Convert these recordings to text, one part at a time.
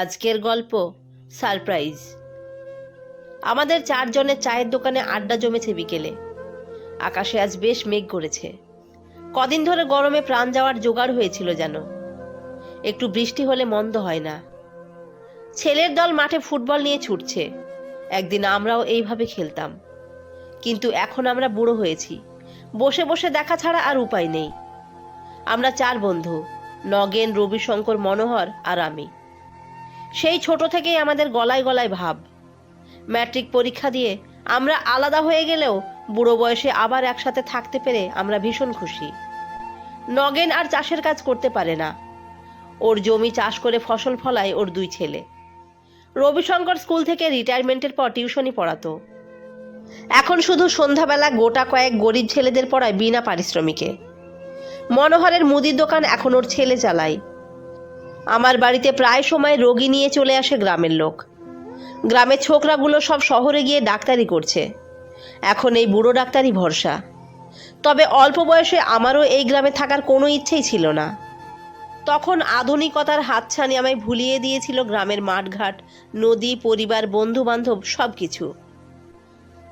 আজকের গল্প সারপ্রাইজ। আমাদের চারজনের চায়ের দোকানে আড্ডা জমেছে বিকেলে। আকাশে আজ বেশ মেঘ করেছে। কদিন ধরে গরমে প্রাণ যাওয়ার জোগাড় হয়েছিল যেন। একটু বৃষ্টি হলে মন্দ হয় না। ছেলের দল মাঠে ফুটবল নিয়ে ছুটছে। একদিন আমরাও এইভাবে খেলতাম, কিন্তু এখন আমরা বুড়ো হয়েছি। বসে বসে দেখা ছাড়া আর উপায় নেই। আমরা চার বন্ধু, নগেন, রবিশঙ্কর, মনোহর আর আমি। সেই ছোট থেকেই আমাদের গলায় গলায় ভাব। ম্যাট্রিক পরীক্ষা দিয়ে আমরা আলাদা হয়ে গেলেও বুড়ো বয়সে আবার একসাথে থাকতে পেরে আমরা ভীষণ খুশি। নগেন আর চাষের কাজ করতে পারে না। ওর জমি চাষ করে ফসল ফলায় ওর দুই ছেলে। রবিশঙ্কর স্কুল থেকে রিটায়ারমেন্টের পর টিউশনি পড়াতো। এখন শুধু সন্ধ্যাবেলা গোটা কয়েক গরিব ছেলেদের পড়ায় বিনা পারিশ্রমিকে। মনোহরের মুদির দোকান এখন ওর ছেলে চালায়। আমার বাড়িতে প্রায় সময় রোগী নিয়ে চলে আসে গ্রামের লোক। গ্রামের ছোকরাগুলো সব শহরে গিয়ে ডাক্তারি করছে। এখন এই বুড়ো ডাক্তারি ভরসা। তবে অল্প বয়সে আমারও এই গ্রামে থাকার কোনো ইচ্ছেই ছিল না। তখন আধুনিকতার হাতছানি আমায় ভুলিয়ে দিয়েছিল গ্রামের মাঠঘাট, নদী, পরিবার, বন্ধু বান্ধব সব কিছু।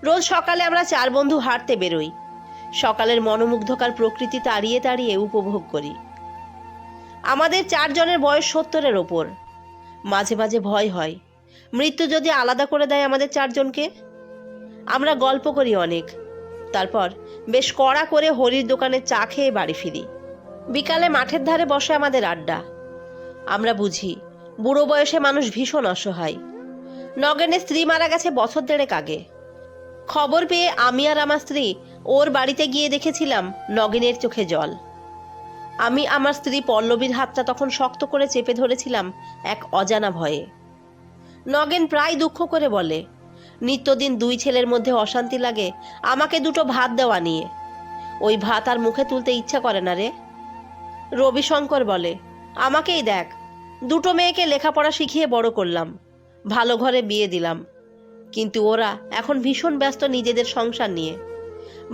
রোজ সকালে আমরা চার বন্ধু হাঁটতে বেরোই। সকালের মনোমুগ্ধকর প্রকৃতি তাড়িয়ে তাড়িয়ে উপভোগ করি। আমাদের চারজনের বয়স 70-এর ওপর। মাঝে মাঝে ভয় হয়, মৃত্যু যদি আলাদা করে দেয় আমাদের চারজনকে। আমরা গল্প করি অনেক। তারপর বেশ কড়া করে হরির দোকানে চা খেয়ে বাড়ি ফিরি। বিকালে মাঠের ধারে বসে আমাদের আড্ডা। আমরা বুঝি বুড়ো বয়সে মানুষ ভীষণ অসহায়। নগেনের স্ত্রী মারা গেছে বছর দেড়েক আগে। খবর পেয়ে আমি আর আমার স্ত্রী ওর বাড়িতে গিয়ে দেখেছিলাম নগেনের চোখে জল। আমি আমার স্ত্রী পল্লবীর হাতটা তখন শক্ত করে চেপে ধরেছিলাম এক অজানা ভয়ে। নগেন প্রায় দুঃখ করে বলে, নিত্যদিন দুই ছেলের মধ্যে অশান্তি লাগে আমাকে দুটো ভাত দেওয়া নিয়ে। ওই ভাত আর মুখে তুলতে ইচ্ছা করে না রে। রবিশঙ্কর বলে, আমাকেই দেখ, দুটো মেয়েকে লেখাপড়া শিখিয়ে বড় করলাম, ভালো ঘরে বিয়ে দিলাম, কিন্তু ওরা এখন ভীষণ ব্যস্ত নিজেদের সংসার নিয়ে।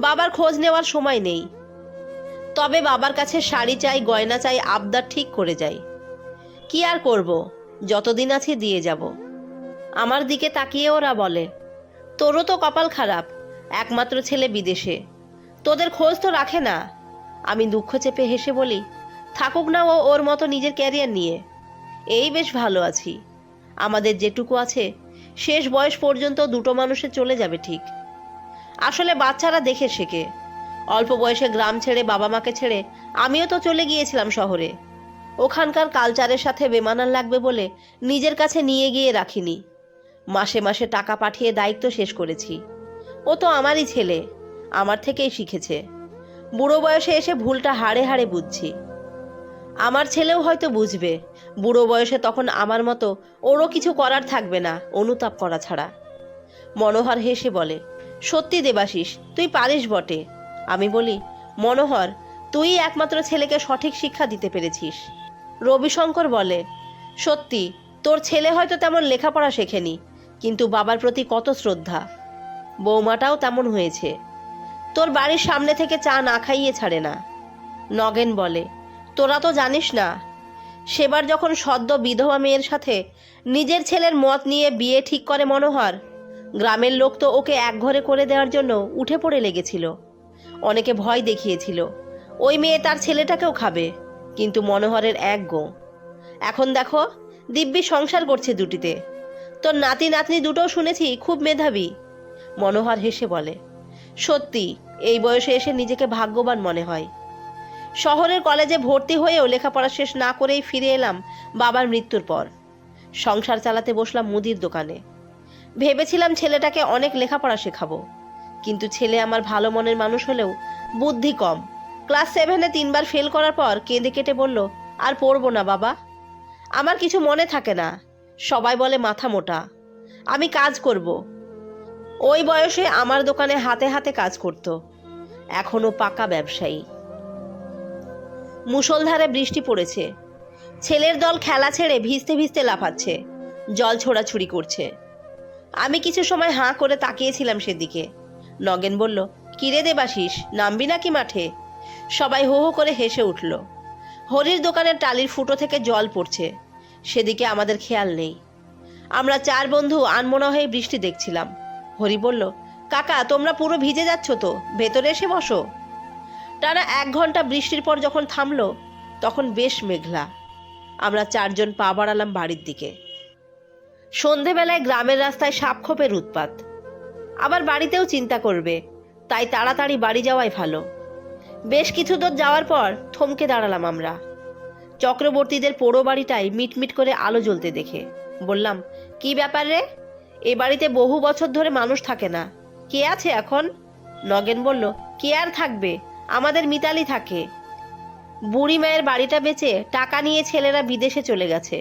বাবার খোঁজ নেওয়ার সময় নেই। তবে বাবার কাছে শাড়ি চাই, গয়না চাই, আবদার ঠিক করে যাই। কি আর করব, যতদিন আছি দিয়ে যাব। আমার দিকে তাকিয়ে ওরা বলে, তোরও তো কপাল খারাপ, একমাত্র ছেলে বিদেশে, তোদের খোঁজ তো রাখে না। আমি দুঃখ চেপে হেসে বলি, থাকুক না ও ওর মতো নিজের ক্যারিয়ার নিয়ে। এই বেশ ভালো আছি। আমাদের যেটুকু আছে শেষ বয়স পর্যন্ত দুটো মানুষে চলে যাবে ঠিক। আসলে বাচ্চারা দেখে শেখে। অল্প বয়সে গ্রাম ছেড়ে, বাবা মাকে ছেড়ে আমিও তো চলে গিয়েছিলাম শহরে। ওখানকার কালচারের সাথে বেমানান লাগবে বলে নিজের কাছে নিয়ে গিয়ে রাখিনি। মাসে মাসে টাকা পাঠিয়ে দায়িত্ব শেষ করেছি। ও তো আমারই ছেলে, আমার থেকেই শিখেছে। বুড়ো বয়সে এসে ভুলটা হাড়ে হাড়ে বুঝছি। আমার ছেলেও হয়তো বুঝবে বুড়ো বয়সে তখন আমার মতো ওরও কিছু করার থাকবে না অনুতাপ করা ছাড়া। মনোহর হেসে বলে, সত্যি দেবাশিস, তুই পারিস বটে। আমি বলি, মনোহর, তুই একমাত্র ছেলেকে সঠিক শিক্ষা দিতে পেরেছিস। রবিশঙ্কর বলে, সত্যি, তোর ছেলে হয়তো তেমন লেখাপড়া শেখেনি, কিন্তু বাবার প্রতি কত শ্রদ্ধা। বৌমাটাও তেমন হয়েছে, তোর বাড়ির সামনে থেকে চা না খাইয়ে ছাড়ে না। নগেন বলে, তোরা তো জানিস না, সেবার যখন সদ্য বিধবা মেয়ের সাথে নিজের ছেলের মত নিয়ে বিয়ে ঠিক করে মনোহর, গ্রামের লোক তো ওকে একঘরে করে দেওয়ার জন্য উঠে পড়ে লেগেছিল। অনেকে ভয় দেখিয়েছিল ওই মেয়ে তার ছেলেটাকেও খাবে, কিন্তু মনোহরের এক গো। এখন দেখো, দিব্যি সংসার করছে দুটিতে। তোর নাতি নাতনি দুটোও শুনেছি খুব মেধাবী। মনোহর হেসে বলে, সত্যি, এই বয়সে এসে নিজেকে ভাগ্যবান মনে হয়। শহরের কলেজে ভর্তি হয়েও লেখাপড়া শেষ না করেই ফিরে এলাম বাবার মৃত্যুর পর। সংসার চালাতে বসলাম মুদির দোকানে। ভেবেছিলাম ছেলেটাকে অনেক লেখাপড়া শেখাবো, কিন্তু ছেলে আমার ভালো মনের মানুষ হলেও বুদ্ধি কম। ক্লাস 7-এ 3বার ফেল করার পর কেঁদে কেটে বলল, আর পড়বো না বাবা, আমার কিছু মনে থাকে না, সবাই বলে মাথা মোটা, আমি কাজ করব। ওই বয়সে আমার দোকানে হাতে হাতে কাজ করত। এখনো পাকা ব্যবসায়ী। মুষলধারে বৃষ্টি পড়েছে। ছেলের দল খেলা ছেড়ে ভিজতে ভিজতে লাফাচ্ছে, জল ছোড়াছুড়ি করছে। আমি কিছু সময় হাঁ করে তাকিয়েছিলাম সেদিকে। নগেন বলল, কিরে দেবাশিস, নামবি নাকি মাঠে? সবাই হো হো করে হেসে উঠল। হরির দোকানের টালির ফুটো থেকে জল পড়ছে। সেদিকে আমাদের খেয়াল নেই। আমরা 4 বন্ধু আনমনা হয়ে বৃষ্টি দেখছিলাম। হরি বলল, কাকা তোমরা পুরো ভিজে যাচ্ছ তো, ভেতরে এসে বসো। টানা 1 ঘন্টা বৃষ্টির পর যখন থামলো তখন বেশ মেঘলা। আমরা 4 জন পা বাড়ালাম বাড়ির দিকে। সন্ধেবেলায় গ্রামের রাস্তায় সাপখোপের উৎপাত। আবার বাড়িতেও চিন্তা করবে, তাই তাড়াতাড়ি বাড়ি যাওয়াই ভালো। বেশ কিছু দূর যাওয়ার পর থমকে দাঁড়ালাম আমরা। চক্রবর্তীদের পোড়ো বাড়িটাই মিটমিট করে আলো জ্বলতে দেখে বললাম, কি ব্যাপার রে? এ বাড়িতে বহু বছর ধরে মানুষ থাকে না, কে আছে এখন? নগেন বলল, কে আর থাকবে, আমাদের মিতালি থাকে। বুড়ি মায়ের বাড়িটা বেচে টাকা নিয়ে ছেলেরা বিদেশে চলে গেছে।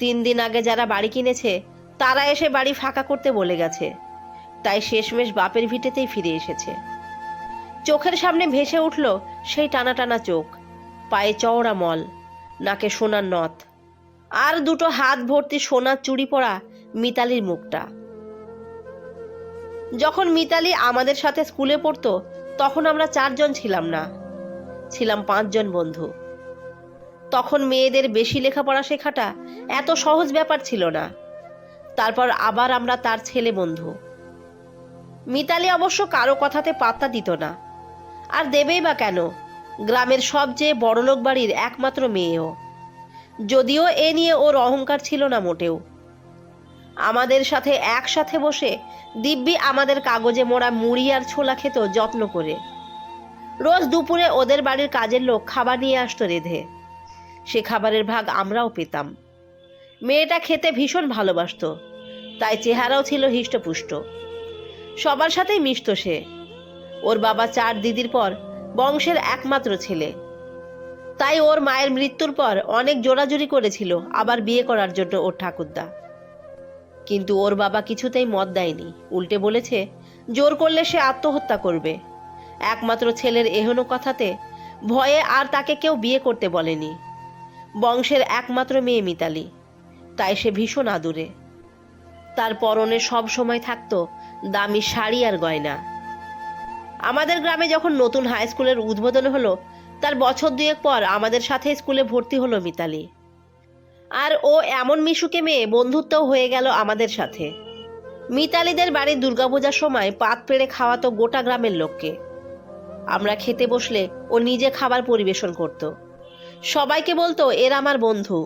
3 দিন আগে যারা বাড়ি কিনেছে তারা এসে বাড়ি ফাঁকা করতে বলে গেছে, তাই শেষমেশ বাপের ভিটেতেই ফিরে এসেছে। চোখের সামনে ভেসে উঠল সেই টানা টানা চোখ, পায়ে চওড়া মল, নাকে সোনার নথ, আর 2টো হাত ভর্তি সোনার চুড়ি পরা মিতালির মুখটা। যখন মিতালি আমাদের সাথে স্কুলে পড়তো তখন আমরা 4 জন ছিলাম না, ছিলাম 5 জন বন্ধু। তখন মেয়েদের বেশি লেখাপড়া শেখাটা এত সহজ ব্যাপার ছিল না। তারপর আবার আমরা তার ছেলে বন্ধু। মিতালি অবশ্য কারো কথাতে পাত্তা দিত না, আর দেবেই বা কেন, গ্রামের সবচেয়ে বড়লোক বাড়ির একমাত্র মেয়েও। যদিও এ নিয়ে ওর অহংকার ছিল না মোটেও। আমাদের সাথে একসাথে বসে দিব্যি আমাদের কাগজে মোড়া মুড়ি আর ছোলা খেত যত্ন করে। রোজ দুপুরে ওদের বাড়ির কাজের লোক খাবার নিয়ে আসতো রেঁধে, সে খাবারের ভাগ আমরাও পেতাম। মেয়েটা খেতে ভীষণ ভালোবাসতো, তাই চেহারাও ছিল হিষ্টপুষ্ট। সবার সাথেই মিশত সে। ওর বাবা 4 দিদির পর বংশের একমাত্র ছেলে, তাই ওর মায়ের মৃত্যুর পর অনেক জোরাজুরি করেছিল আবার বিয়ে করার জন্য ওর ঠাকুরদা। কিন্তু ওর বাবা কিছুতেই মত দেয়নি, উল্টে বলেছে জোর করলে সে আত্মহত্যা করবে। একমাত্র ছেলের এহেন কথাতে ভয়ে আর তাকে কেউ বিয়ে করতে বলেনি। বংশের একমাত্র মেয়ে মিতালি, তাই সে ভীষণ আদুরে। তার পরনে সব সময় থাকতো দামি শাড়ি আর গয়না। আমাদের গ্রামে যখন নতুন হাই স্কুলের উদ্বোধন হলো তার বছর 2 পর আমাদের সাথে স্কুলে ভর্তি হলো মিতালি। আর ও এমন মিশুকে মেয়ে, বন্ধুত্বও হয়ে গেল আমাদের সাথে। মিতালিদের বাড়ির দুর্গাপূজার সময় পাত পেড়ে খাওয়াতো গোটা গ্রামের লোককে। আমরা খেতে বসলে ও নিজে খাবার পরিবেশন করত। সবাইকে বলতো এর আমার বন্ধু।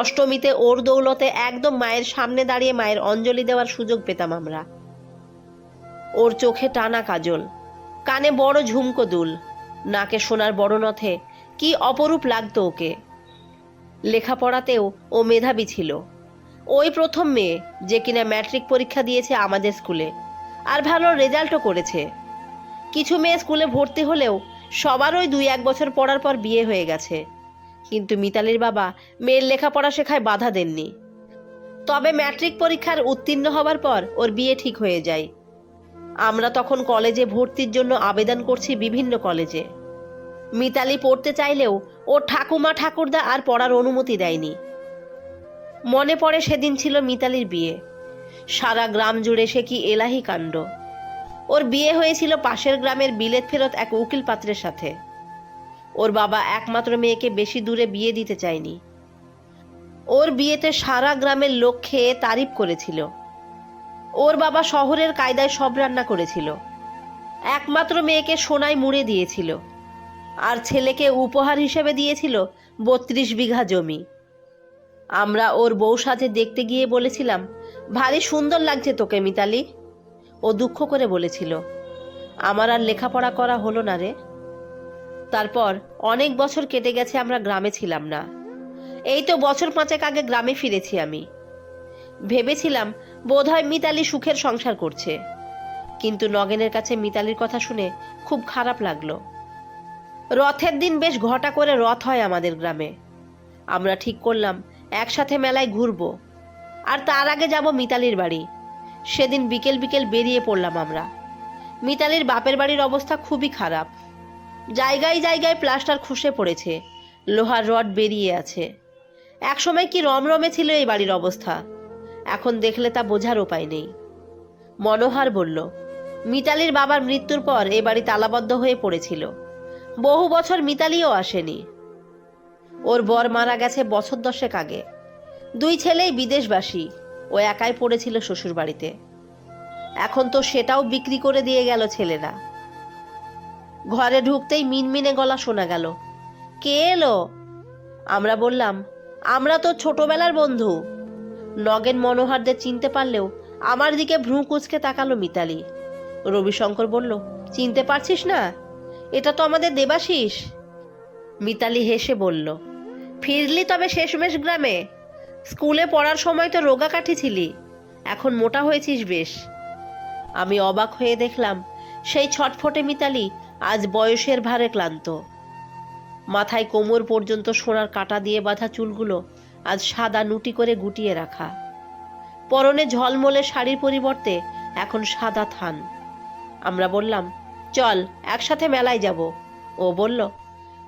অষ্টমীতে ওর দৌলতে একদম মায়ের সামনে দাঁড়িয়ে মায়ের অঞ্জলি দেওয়ার সুযোগ পেতাম আমরা। ওর চোখে টানা কাজল, কানে বড় ঝুমকো দুল, নাকে সোনার বড় নথে, কি অপরূপ লাগতো ওকে। লেখাপড়াতেও ও মেধাবী ছিল। ওই প্রথম মেয়ে যে কিনা ম্যাট্রিক পরীক্ষা দিয়েছে আমাদের স্কুলে, আর ভালো রেজাল্টও করেছে। কিছু মেয়ে স্কুলে ভর্তি হলেও সবারই 2-1 বছর পড়ার পর বিয়ে হয়ে গেছে, কিন্তু মিতালির বাবা মেয়ের লেখাপড়া শেখায় বাধা দেননি। তবে ম্যাট্রিক পরীক্ষার উত্তীর্ণ হবার পর ওর বিয়ে ঠিক হয়ে যায়। আমরা তখন কলেজে ভর্তির জন্য আবেদন করছি বিভিন্ন কলেজে। মিতালি পড়তে চাইলেও ওর ঠাকুমা ঠাকুরদা আর পড়ার অনুমতি দেয়নি। মনে পড়ে সেদিন ছিল মিতালির বিয়ে। সারা গ্রাম জুড়ে সে কি এলাহি কাণ্ড। ওর বিয়ে হয়েছিল পাশের গ্রামের বিলেত ফেরত এক উকিল পাত্রের সাথে। ওর বাবা একমাত্র মেয়েকে বেশি দূরে বিয়ে দিতে চায়নি। ওর বিয়েতে সারা গ্রামের লোক খেয়ে তারিফ করেছিল। ওর বাবা শহরের কায়দায় সব রান্না করেছিল। একমাত্র মেয়েকে সোনায় মুড়ে দিয়েছিল, আর ছেলেকে উপহার হিসেবে দিয়েছিল 32 বিঘা জমি। আমরা ওর বউ সাজে দেখতে গিয়ে বলেছিলাম, ভারী সুন্দর লাগছে তোকে মিতালি। ও দুঃখ করে বলেছিল, আমার আর লেখাপড়া করা হলো না রে। তারপর অনেক বছর কেটে গেছে, আমরা গ্রামে ছিলাম না। এই তো বছর 5 আগে গ্রামে ফিরেছি আমি। ভেবেছিলাম বোধহয় মিতালি সুখের সংসার করছে, কিন্তু নগেনের কাছে মিতালির কথা শুনে খুব খারাপ লাগলো। রথের দিন বেশ ঘটা করে রথ হয় আমাদের গ্রামে। আমরা ঠিক করলাম একসাথে মেলায় ঘুরবো, আর তার আগে যাব মিতালির বাড়ি। সেদিন বিকেল বিকেল বেরিয়ে পড়লাম আমরা। মিতালির বাপের বাড়ির অবস্থা খুবই খারাপ। জায়গায় জায়গায় প্লাস্টার খসে পড়েছে, লোহার রড বেরিয়ে আছে। একসময় কি রমরমে ছিল এই বাড়ির অবস্থা, এখন দেখলে তা বোঝার উপায় নেই। মনোহর বলল, মিতালির বাবার মৃত্যুর পর এ বাড়ি তালাবদ্ধ হয়ে পড়েছিল। বহু বছর মিতালিও আসেনি। ওর বর মারা গেছে বছর 10 আগে। 2 ছেলেই বিদেশবাসী, ও একাই পড়েছিল শ্বশুর বাড়িতে। এখন তো সেটাও বিক্রি করে দিয়ে গেল ছেলেরা। ঘরে ঢুকতেই মিনমিনে গলা শোনা গেল, কে এলো? আমরা বললাম, আমরা তো ছোটবেলার বন্ধু। নগেন মনোহরদের চিনতে পারলেও আমার দিকে ভ্রু কুঁচকে তাকালো মিতালি। রবিশঙ্কর বলল, চিনতে পারছিস না? এটা তো আমাদের দেবাশিস। মিতালি হেসে বলল, ফিরলি তবে শেষমেশ গ্রামে? স্কুলে পড়ার সময় তো রোগা কাঠি ছিলি, এখন মোটা হয়েছিস বেশ। আমি অবাক হয়ে দেখলাম সেই ছটফটে মিতালি আজ বয়সের ভারে ক্লান্ত। মাথায় কোমর পর্যন্ত সোনার কাঁটা দিয়ে বাঁধা চুলগুলো আজ সাদা নুটি করে গুটিয়ে রাখা। পরনে ঝলমলে শাড়ির পরিবর্তে এখন সাদা থান। আমরা বললাম, চল একসাথে মেলায় যাব। ও বলল,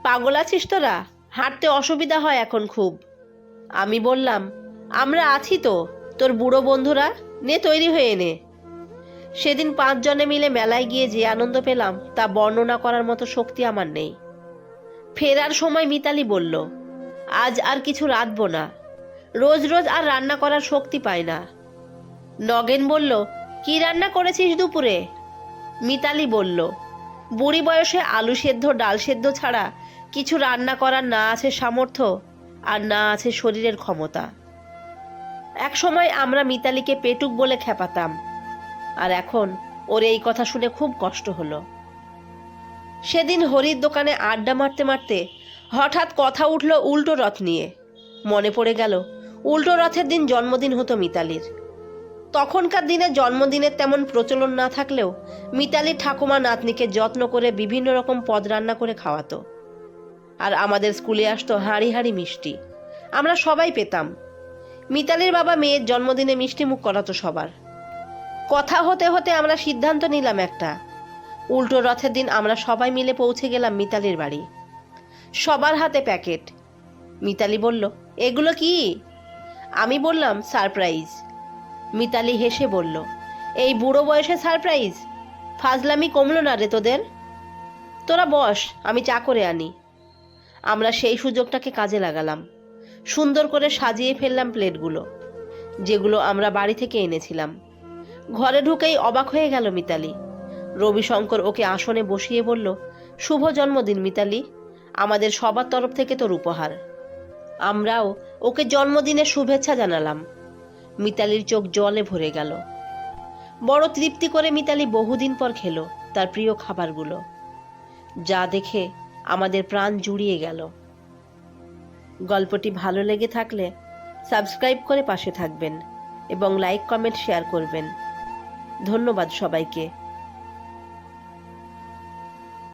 পাগল আছিস তোরা? হাঁটতে অসুবিধা হয় এখন খুব। আমি বললাম, আমরা আছি তো, তোর বুড়ো বন্ধুরা, নে তৈরি হয়ে নে। সেদিন 5 জনে মিলে মেলায় গিয়ে যে আনন্দ পেলাম তা বর্ণনা করার মতো শক্তি আমার নেই। ফেরার সময় মিতালি বলল, আজ আর কিছু রাঁধবো না, রোজ রোজ আর রান্না করার শক্তি পাই না। নগেন বলল, কি রান্না করেছিস দুপুরে? মিতালি বলল, বুড়ি বয়সে আলু সেদ্ধ ডাল সেদ্ধ ছাড়া কিছু রান্না করার না আছে সামর্থ্য, আর না আছে শরীরের ক্ষমতা। এক সময় আমরা মিতালিকে পেটুক বলে খেপাতাম, আর এখন ওর এই কথা শুনে খুব কষ্ট হলো। সেদিন হরির দোকানে আড্ডা মারতে মারতে হঠাৎ কথা উঠল উল্টো রথ নিয়ে। মনে পড়ে গেল উল্টো রথের দিন জন্মদিন হতো মিতালির। তখনকার দিনে জন্মদিনের তেমন প্রচলন না থাকলেও মিতালির ঠাকুমা নাতনিকে যত্ন করে বিভিন্ন রকম পদ রান্না করে খাওয়াতো। আর আমাদের স্কুলে আসতো হাঁড়ি হাঁড়ি মিষ্টি, আমরা সবাই পেতাম। মিতালির বাবা মেয়ের জন্মদিনে মিষ্টি মুখ করাতো সবার। কথা হতে হতে আমরা সিদ্ধান্ত নিলাম একটা, উল্টো রথের দিন আমরা সবাই মিলে পৌঁছে গেলাম মিতালির বাড়ি। সবার হাতে প্যাকেট। মিতালি বলল, এগুলো কি? আমি বললাম, সারপ্রাইজ। মিতালি হেসে বলল, এই বুড়ো বয়সে সারপ্রাইজ? ফাজলামি কমলো না রে তোদের? তোরা বস, আমি চা করে আনি। আমরা সেই সুযোগটাকে কাজে লাগালাম। সুন্দর করে সাজিয়ে ফেললাম প্লেটগুলো, যেগুলো আমরা বাড়ি থেকে এনেছিলাম। ঘরে ঢুকেই অবাক হয়ে গেল মিতালি। রবিশঙ্কর ওকে আসনে বসিয়ে বলল, শুভ জন্মদিন মিতালি, আমাদের সবার তরফ থেকে তোর উপহার। আমরাও ওকে জন্মদিনের শুভেচ্ছা জানালাম। মিতালির চোখ জলে ভরে গেল। বড় তৃপ্তি করে মিতালি বহুদিন পর খেলো তার প্রিয় খাবারগুলো, যা দেখে আমাদের প্রাণ জুড়িয়ে গেল। গল্পটি ভালো লেগে থাকলে সাবস্ক্রাইব করে পাশে থাকবেন এবং লাইক কমেন্ট শেয়ার করবেন। ধন্যবাদ সবাইকে।